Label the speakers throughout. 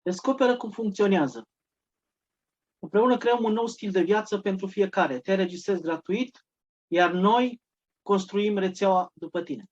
Speaker 1: Descoperă cum funcționează. Împreună creăm un nou stil de viață pentru fiecare. Te înregistrezi gratuit, iar noi construim rețeaua după tine.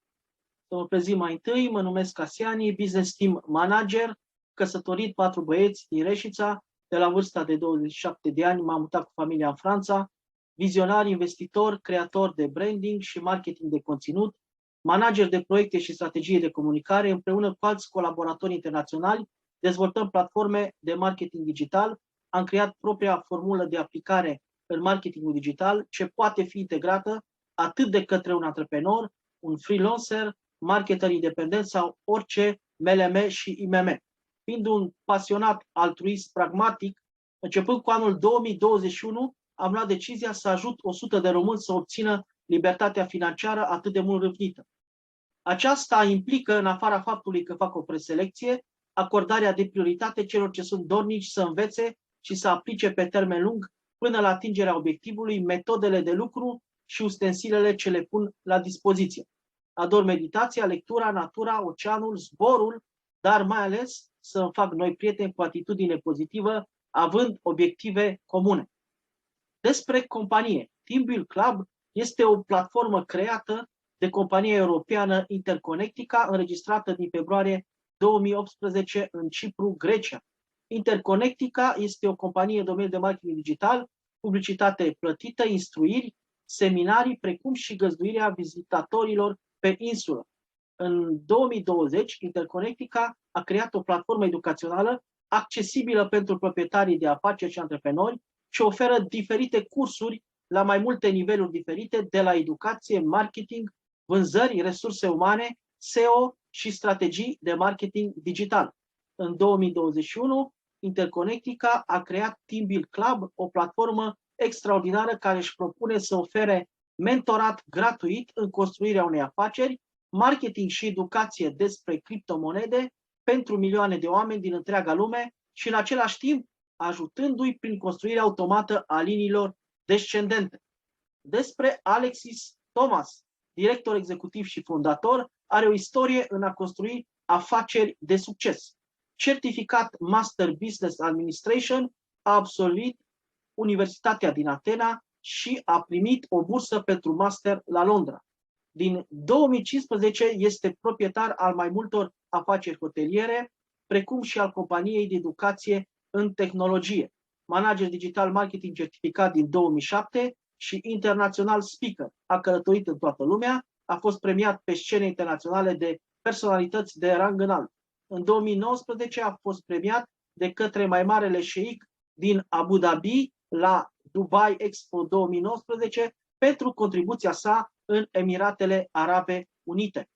Speaker 1: Să mă prezint mai întâi, mă numesc Casiani, Business Team Manager, căsătorit, 4 băieți din Reșița, de la vârsta de 27 de ani m-am mutat cu familia în Franța, vizionar, investitor, creator de branding și marketing de conținut, manager de proiecte și strategie de comunicare, împreună cu alți colaboratori internaționali, dezvoltăm platforme de marketing digital, am creat propria formulă de aplicare în marketingul digital, ce poate fi integrată atât de către un antreprenor, un freelancer, marketer independent sau orice MLM și IMM. Fiind un pasionat altruist pragmatic, începând cu anul 2021, am luat decizia să ajut 100 de români să obțină libertatea financiară atât de mult râvnită. Aceasta implică, în afara faptului că fac o preselecție, acordarea de prioritate celor ce sunt dornici să învețe și să aplice pe termen lung până la atingerea obiectivului metodele de lucru și ustensilele ce le pun la dispoziție. Ador meditația, lectura, natura, oceanul, zborul, dar mai ales să îmi fac noi prieteni cu atitudine pozitivă, având obiective comune. Despre companie. TeamBuilding Club este o platformă creată de compania europeană Interconnectica, înregistrată din februarie 2018 în Cipru, Grecia. Interconnectica este o companie în domeniul de marketing digital, publicitate plătită, instruiri, seminarii, precum și găzduirea vizitatorilor pe insulă. În 2020, Interconnectica a creat o platformă educațională accesibilă pentru proprietarii de afaceri și antreprenori și oferă diferite cursuri la mai multe niveluri diferite, de la educație, marketing, vânzări, resurse umane, SEO și strategii de marketing digital. În 2021, Interconnectica a creat TeamBuilding Club, o platformă extraordinară care își propune să ofere mentorat gratuit în construirea unei afaceri, marketing și educație despre criptomonede pentru milioane de oameni din întreaga lume și în același timp ajutându-i prin construirea automată a liniilor descendente. Despre Alexis Thomas, director executiv și fondator, are o istorie în a construi afaceri de succes. Certificat Master Business Administration, a absolvit Universitatea din Atena și a primit o bursă pentru master la Londra. Din 2015 este proprietar al mai multor afaceri hoteliere, precum și al companiei de educație în tehnologie. Manager digital marketing certificat din 2007 și international speaker. A călătorit în toată lumea, a fost premiat pe scene internaționale de personalități de rang înalt. În 2019 a fost premiat de către mai marele șeic din Abu Dhabi la Dubai Expo 2019 pentru contribuția sa în Emiratele Arabe Unite.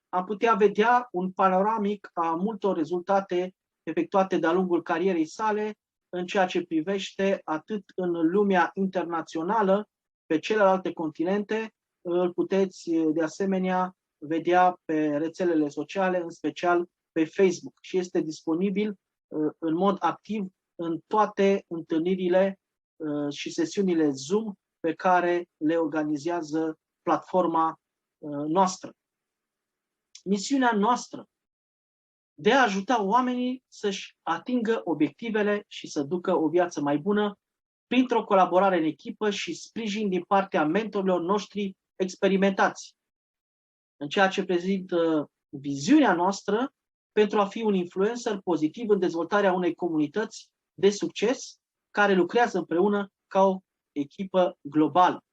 Speaker 1: Am putea vedea un panoramic a multor rezultate efectuate de-a lungul carierei sale în ceea ce privește atât în lumea internațională, pe celelalte continente, îl puteți de asemenea vedea pe rețelele sociale, în special pe Facebook, și este disponibil în mod activ în toate întâlnirile și sesiunile Zoom pe care le organizează platforma noastră. Misiunea noastră de a ajuta oamenii să-și atingă obiectivele și să ducă o viață mai bună printr-o colaborare în echipă și sprijin din partea mentorilor noștri experimentați. În ceea ce prezintă viziunea noastră pentru a fi un influencer pozitiv în dezvoltarea unei comunități de succes care lucrează împreună ca o echipă globală.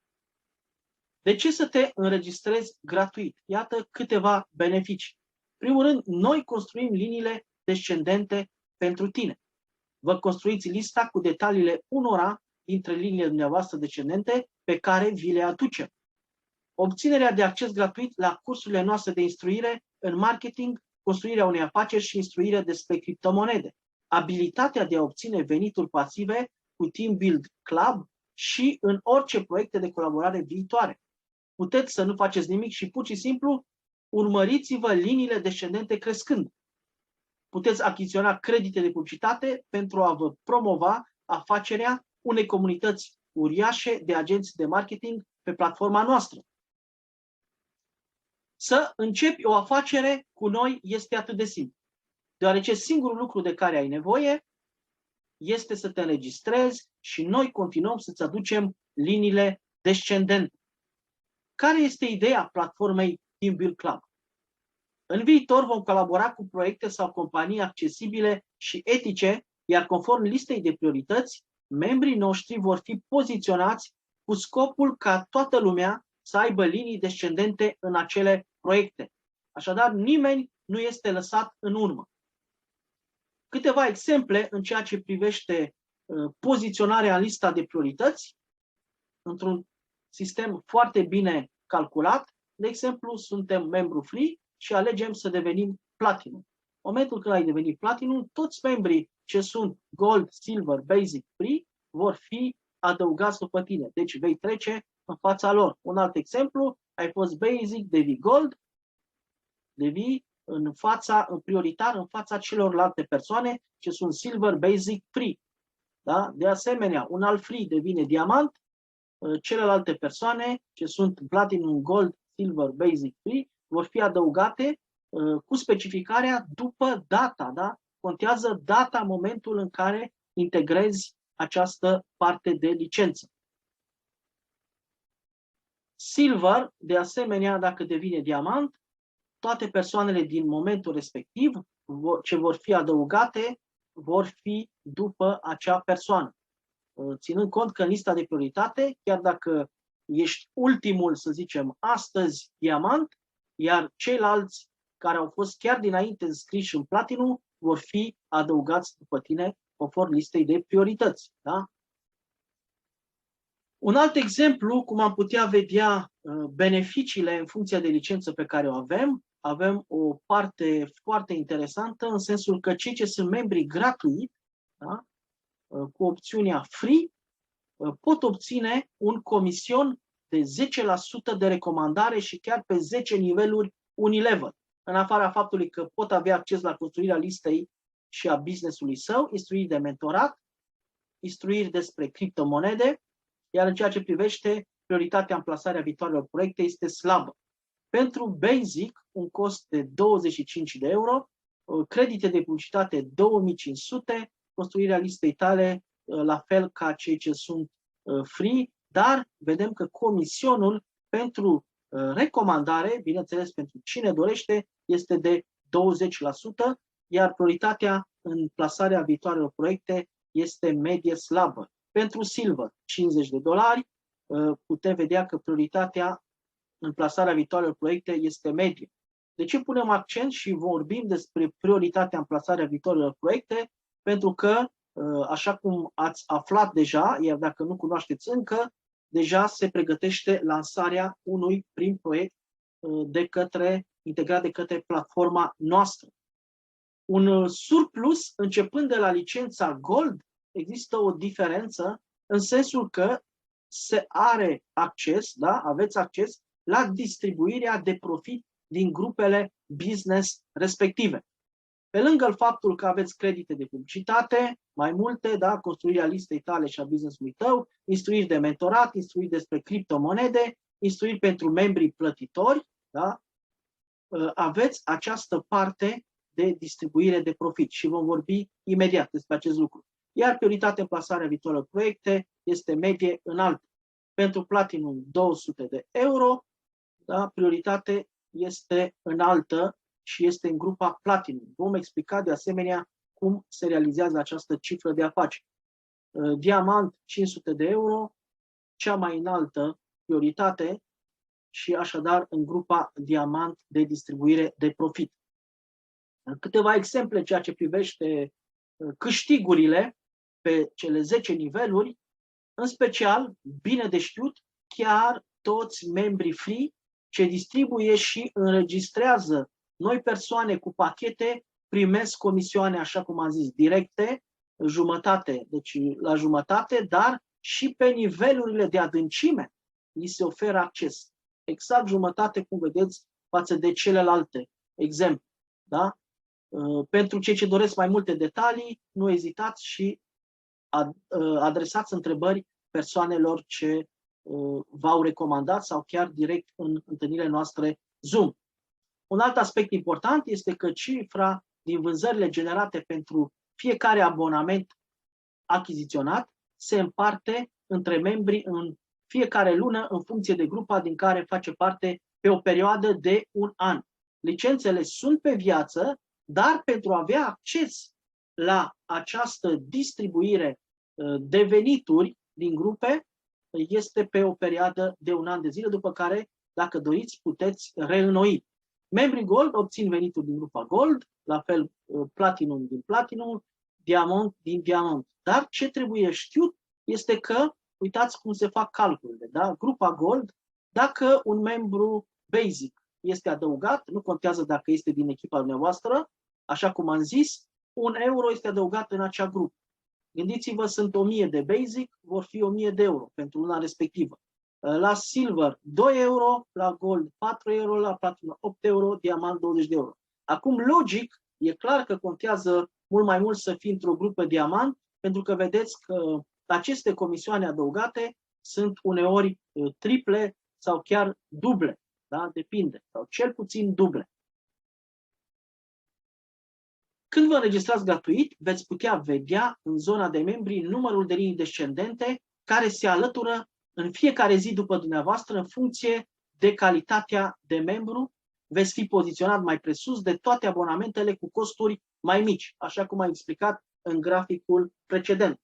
Speaker 1: De ce să te înregistrezi gratuit? Iată câteva beneficii. În primul rând, noi construim liniile descendente pentru tine. Vă construiți lista cu detaliile unora dintre liniile dumneavoastră descendente pe care vi le aducem. Obținerea de acces gratuit la cursurile noastre de instruire în marketing, construirea unei afaceri și instruire despre criptomonede. Abilitatea de a obține venituri pasive cu TeamBuilding Club și în orice proiecte de colaborare viitoare. Puteți să nu faceți nimic și pur și simplu urmăriți-vă liniile descendente crescând. Puteți achiziționa credite de publicitate pentru a vă promova afacerea unei comunități uriașe de agenți de marketing pe platforma noastră. Să începi o afacere cu noi este atât de simplu. deoarece singurul lucru de care ai nevoie este să te înregistrezi și noi continuăm să-ți aducem liniile descendente. Care este ideea platformei TeamBuilding Club? În viitor vom colabora cu proiecte sau companii accesibile și etice, iar conform listei de priorități, membrii noștri vor fi poziționați cu scopul ca toată lumea să aibă linii descendente în acele proiecte. Așadar, nimeni nu este lăsat în urmă. Câteva exemple în ceea ce privește poziționarea în lista de priorități, într-un sistem foarte bine calculat. De exemplu, suntem membru free și alegem să devenim platinum. În momentul când ai devenit platinum, toți membrii ce sunt gold, silver, basic, free vor fi adăugați după tine. Deci vei trece în fața lor. Un alt exemplu, ai fost basic, devii gold, devii în prioritar în fața celorlalte persoane ce sunt silver, basic, free. Da? De asemenea, un alt free devine diamant, celelalte persoane ce sunt platinum, gold, silver, basic, free vor fi adăugate cu specificarea după data. Da? Contează data, momentul în care integrezi această parte de licență. Silver, de asemenea, dacă devine diamant, toate persoanele din momentul respectiv ce vor fi adăugate vor fi după acea persoană. Ținând cont că în lista de prioritate, chiar dacă ești ultimul, să zicem, astăzi diamant, iar ceilalți care au fost chiar dinainte înscriși în platinum vor fi adăugați după tine conform listei de priorități. Da? Un alt exemplu, cum am putea vedea beneficiile în funcție de licență pe care o avem, avem o parte foarte interesantă în sensul că cei ce sunt membri gratuit, da, cu opțiunea free, pot obține un comision de 10% de recomandare și chiar pe 10 niveluri unilevel. În afara faptului că pot avea acces la construirea listei și a business-ului său, instruiri de mentorat, instruiri despre criptomonede, iar în ceea ce privește prioritatea în plasarea viitoarelor proiecte este slabă. Pentru Basic, un cost de 25 de euro, credite de publicitate 2500, construirea listei tale la fel ca cei ce sunt free, dar vedem că comisionul pentru recomandare, bineînțeles pentru cine dorește, este de 20%, iar prioritatea în plasarea viitoarelor proiecte este medie slabă. Pentru Silver, $50, putem vedea că prioritatea în plasarea viitoarelor proiecte este medie. De ce punem accent și vorbim despre prioritatea în plasarea viitoarelor proiecte? Pentru că, așa cum ați aflat deja, iar dacă nu cunoașteți încă, deja se pregătește lansarea unui prim proiect integrat de către platforma noastră. Un surplus, începând de la licența Gold, există o diferență în sensul că se are acces, da? Aveți acces la distribuirea de profit din grupele business respective. Pe lângă faptul că aveți credite de publicitate, mai multe, da? Construirea listei tale și a business-ului tău, instruiri de mentorat, instruiri despre criptomonede, instruiri pentru membrii plătitori, da? Aveți această parte de distribuire de profit și vom vorbi imediat despre acest lucru. Iar prioritatea în plasarea viitoarelor proiecte este medie înaltă. Pentru Platinum 200 de euro, da, prioritate este înaltă și este în grupa Platinum. Vom explica de asemenea cum se realizează această cifră de afaceri. Diamant 500 de euro, cea mai înaltă prioritate și așadar în grupa Diamant de distribuire de profit. Câteva exemple ceea ce privește câștigurile pe cele 10 niveluri, în special, bine de știut, chiar toți membrii free ce distribuie și înregistrează noi persoane cu pachete primesc comisioane, așa cum am zis, directe, jumătate, deci la jumătate, dar și pe nivelurile de adâncime li se oferă acces. Exact jumătate, cum vedeți, față de celelalte exemple. Da? Pentru cei ce doresc mai multe detalii, nu ezitați și adresați întrebări persoanelor ce v-au recomandat sau chiar direct în întâlnirile noastre Zoom. Un alt aspect important este că cifra din vânzările generate pentru fiecare abonament achiziționat se împarte între membri în fiecare lună în funcție de grupa din care face parte pe o perioadă de un an. Licențele sunt pe viață, dar pentru a avea acces la această distribuire de venituri din grupe este pe o perioadă de un an de zile, după care, dacă doriți, puteți reînnoi. Membrii Gold obțin venituri din grupa Gold, la fel Platinum din Platinum, Diamond din Diamond. Dar ce trebuie știut este că, uitați cum se fac calculele, da? Grupa Gold, dacă un membru Basic este adăugat, nu contează dacă este din echipa dumneavoastră, așa cum am zis, 1 euro este adăugat în acea grupă. Gândiți-vă, sunt 1000 de Basic, vor fi 1000 de euro pentru luna respectivă. La Silver 2 euro, la Gold 4 euro, la Platinum 8 euro, Diamant 20 de euro. Acum, logic, e clar că contează mult mai mult să fii într-o grupă Diamant, pentru că vedeți că aceste comisioane adăugate sunt uneori triple sau chiar duble. Da? Depinde, sau cel puțin duble. Când vă înregistrați gratuit, veți putea vedea în zona de membri numărul de linii descendente care se alătură în fiecare zi după dumneavoastră în funcție de calitatea de membru. Veți fi poziționat mai presus de toate abonamentele cu costuri mai mici, așa cum am explicat în graficul precedent.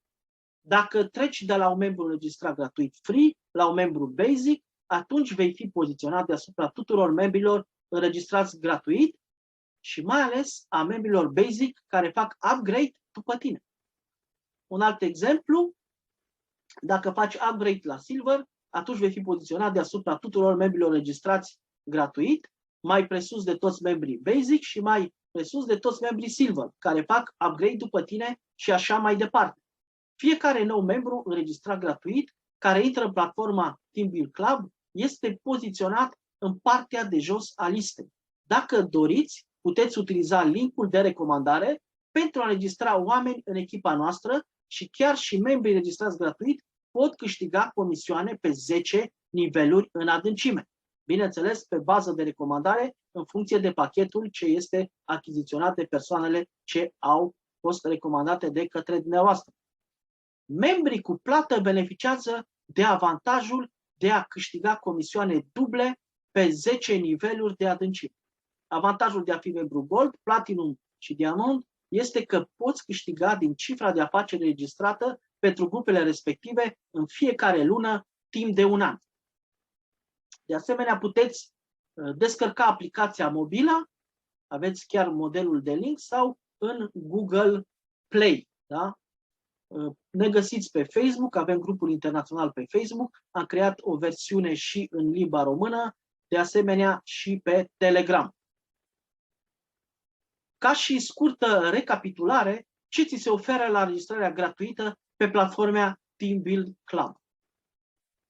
Speaker 1: Dacă treci de la un membru înregistrat gratuit free la un membru basic, atunci vei fi poziționat deasupra tuturor membrilor înregistrați gratuit și mai ales a membrilor basic care fac upgrade după tine. Un alt exemplu, dacă faci upgrade la Silver, atunci vei fi poziționat deasupra tuturor membrilor înregistrați gratuit, mai presus de toți membrii basic și mai presus de toți membrii Silver, care fac upgrade după tine și așa mai departe. Fiecare nou membru înregistrat gratuit care intră în platforma TeamBuilding Club este poziționat în partea de jos a listei. Dacă doriți, puteți utiliza linkul de recomandare pentru a înregistra oameni în echipa noastră și chiar și membrii înregistrați gratuit pot câștiga comisioane pe 10 niveluri în adâncime. Bineînțeles, pe bază de recomandare, în funcție de pachetul ce este achiziționat de persoanele ce au fost recomandate de către dumneavoastră. Membrii cu plată beneficiază de avantajul de a câștiga comisioane duble pe 10 niveluri de adâncime. Avantajul de a fi membru Gold, Platinum și Diamond este că poți câștiga din cifra de afaceri registrată pentru grupele respective în fiecare lună timp de un an. De asemenea, puteți descărca aplicația mobilă, aveți chiar modelul de link, sau în Google Play. Da? Ne găsiți pe Facebook, avem grupul internațional pe Facebook, am creat o versiune și în limba română, de asemenea și pe Telegram. Ca și scurtă recapitulare, ce ți se oferă la înregistrarea gratuită pe platforma TeamBuilding Club?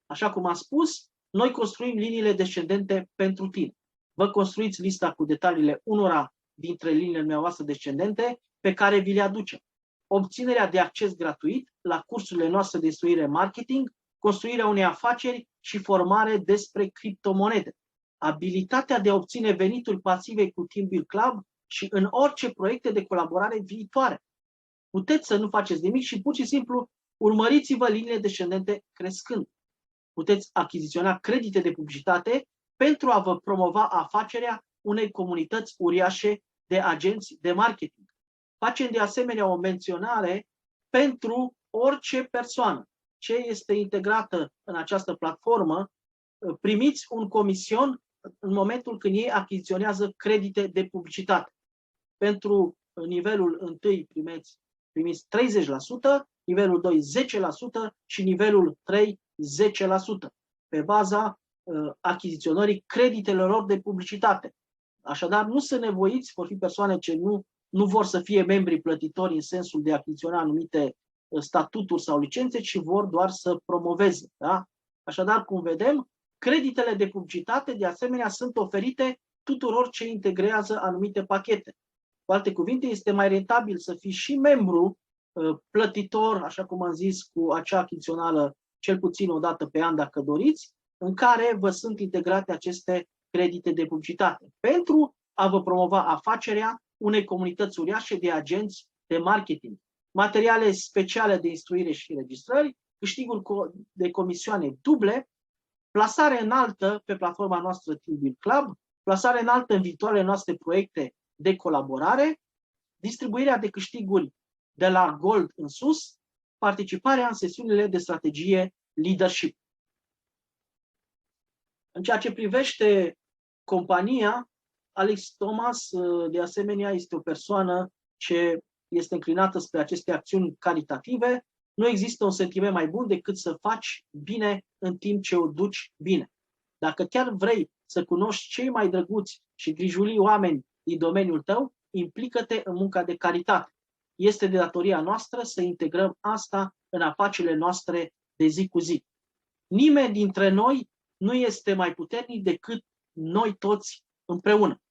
Speaker 1: Așa cum am spus, noi construim liniile descendente pentru tine. Vă construiți lista cu detaliile unora dintre liniile dumneavoastră descendente pe care vi le aducem. Obținerea de acces gratuit la cursurile noastre de instruire marketing, construirea unei afaceri și formare despre criptomonede. Abilitatea de a obține venituri pasive cu TeamBuilding Club și în orice proiecte de colaborare viitoare. Puteți să nu faceți nimic și pur și simplu urmăriți-vă liniile descendente crescând. Puteți achiziționa credite de publicitate pentru a vă promova afacerea unei comunități uriașe de agenți de marketing. Facem de asemenea o menționare pentru orice persoană ce este integrată în această platformă. Primiți un comision în momentul când ei achiziționează credite de publicitate. Pentru nivelul 1 primiți 30%, nivelul 2 10% și nivelul 3 10%, pe baza achiziționării creditelor lor de publicitate. Așadar, nu sunt nevoiți, vor fi persoane ce nu vor să fie membri plătitori în sensul de a achiziționa anumite statuturi sau licențe, ci vor doar să promoveze. Da? Așadar, cum vedem, creditele de publicitate, de asemenea, sunt oferite tuturor ce integrează anumite pachete. Cu alte cuvinte, este mai rentabil să fii și membru plătitor, așa cum am zis, cu acea achizițională cel puțin o dată pe an, dacă doriți, în care vă sunt integrate aceste credite de publicitate. Pentru a vă promova afacerea unei comunități uriașe de agenți de marketing, materiale speciale de instruire și înregistrări, câștiguri de comisioane duble, plasare înaltă pe platforma noastră Team Build Club, plasare înaltă în viitoarele noastre proiecte de colaborare, distribuirea de câștiguri de la Gold în sus, participarea în sesiunile de strategie leadership. În ceea ce privește compania, Alex Thomas, de asemenea, este o persoană ce este înclinată spre aceste acțiuni caritative. Nu există un sentiment mai bun decât să faci bine în timp ce o duci bine. Dacă chiar vrei să cunoști cei mai drăguți și grijulii oameni din domeniul tău, implică-te în munca de caritate. Este de datoria noastră să integrăm asta în afacerile noastre de zi cu zi. Nimeni dintre noi nu este mai puternic decât noi toți împreună.